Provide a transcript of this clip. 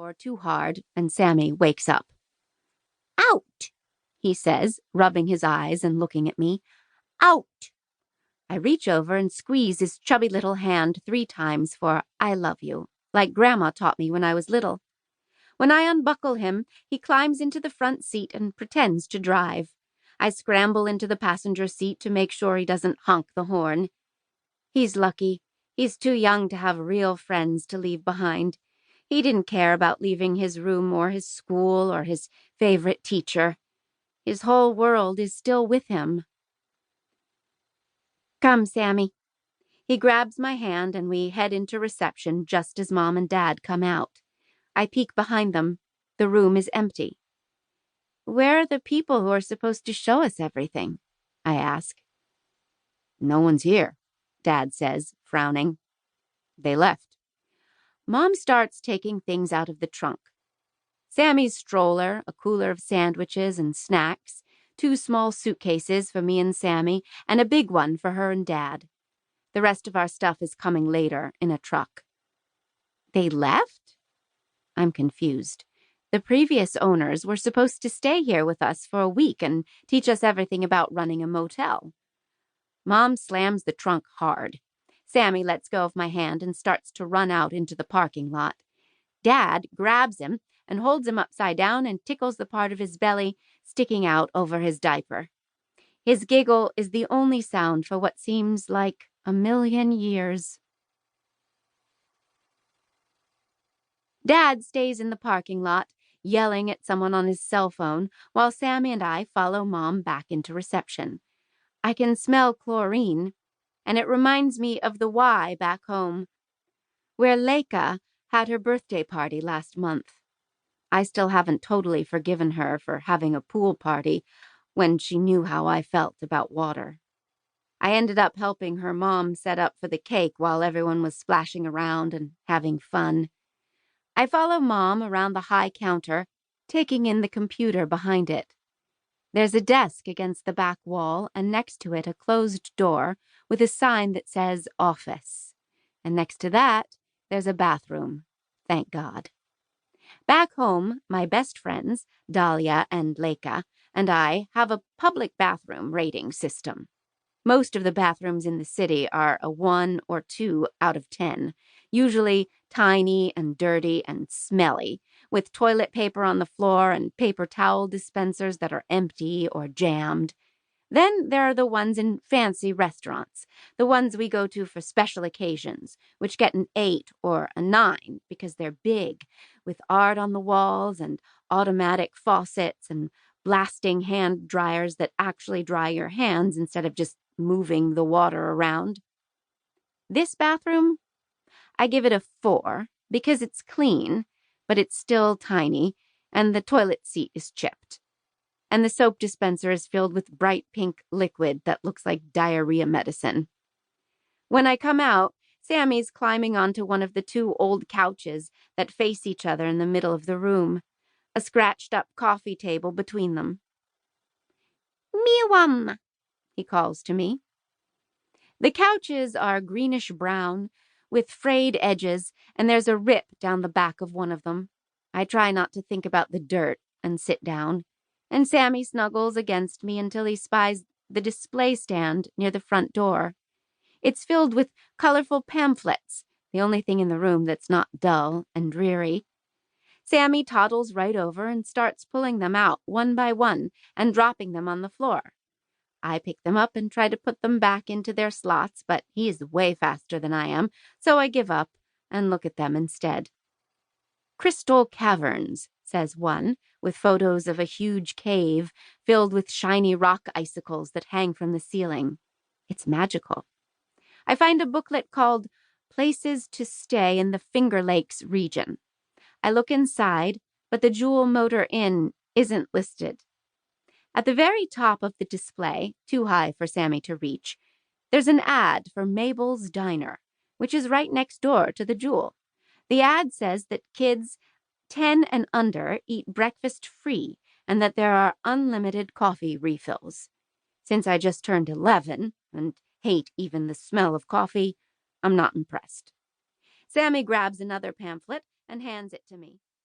door too hard, and Sammy wakes up. "Out," he says, rubbing his eyes and looking at me. "Out." I reach over and squeeze his chubby little hand 3 times for "I love you," like Grandma taught me when I was little. When I unbuckle him, he climbs into the front seat and pretends to drive. I scramble into the passenger seat to make sure he doesn't honk the horn. He's lucky. He's too young to have real friends to leave behind. He didn't care about leaving his room or his school or his favorite teacher. His whole world is still with him. "Come, Sammy." He grabs my hand and we head into reception just as Mom and Dad come out. I peek behind them. The room is empty. "Where are the people who are supposed to show us everything?" I ask. "No one's here," Dad says, frowning. "They left." Mom starts taking things out of the trunk. Sammy's stroller, a cooler of sandwiches and snacks, 2 small suitcases for me and Sammy, and a big one for her and Dad. The rest of our stuff is coming later in a truck. They left? I'm confused. The previous owners were supposed to stay here with us for a week and teach us everything about running a motel. Mom slams the trunk hard. Sammy lets go of my hand and starts to run out into the parking lot. Dad grabs him and holds him upside down and tickles the part of his belly sticking out over his diaper. His giggle is the only sound for what seems like 1,000,000 years. Dad stays in the parking lot, yelling at someone on his cell phone, while Sammy and I follow Mom back into reception. I can smell chlorine, and it reminds me of the Y back home, where Leica had her birthday party last month. I still haven't totally forgiven her for having a pool party when she knew how I felt about water. I ended up helping her mom set up for the cake while everyone was splashing around and having fun. I follow Mom around the high counter, taking in the computer behind it. There's a desk against the back wall, and next to it a closed door with a sign that says office. And next to that, there's a bathroom. Thank God. Back home, my best friends, Dahlia and Leica, and I have a public bathroom rating system. Most of the bathrooms in the city are a 1 or 2 out of 10, usually tiny and dirty and smelly, with toilet paper on the floor and paper towel dispensers that are empty or jammed. Then there are the ones in fancy restaurants, the ones we go to for special occasions, which get an 8 or a 9 because they're big, with art on the walls and automatic faucets and blasting hand dryers that actually dry your hands instead of just moving the water around. This bathroom, I give it a 4 because it's clean, but it's still tiny, and the toilet seat is chipped. And the soap dispenser is filled with bright pink liquid that looks like diarrhea medicine. When I come out, Sammy's climbing onto one of the 2 old couches that face each other in the middle of the room, a scratched-up coffee table between them. "Miriam," he calls to me. The couches are greenish-brown, with frayed edges, and there's a rip down the back of one of them. I try not to think about the dirt and sit down, and Sammy snuggles against me until he spies the display stand near the front door. It's filled with colorful pamphlets, the only thing in the room that's not dull and dreary. Sammy toddles right over and starts pulling them out one by one and dropping them on the floor. I pick them up and try to put them back into their slots, but he's way faster than I am, so I give up and look at them instead. "Crystal caverns," says one, with photos of a huge cave filled with shiny rock icicles that hang from the ceiling. It's magical. I find a booklet called Places to Stay in the Finger Lakes region. I look inside, but the Jewel Motor Inn isn't listed. At the very top of the display, too high for Sammy to reach, there's an ad for Mabel's Diner, which is right next door to the Jewel. The ad says that kids 10 and under eat breakfast free and that there are unlimited coffee refills. Since I just turned 11 and hate even the smell of coffee, I'm not impressed. Sammy grabs another pamphlet and hands it to me.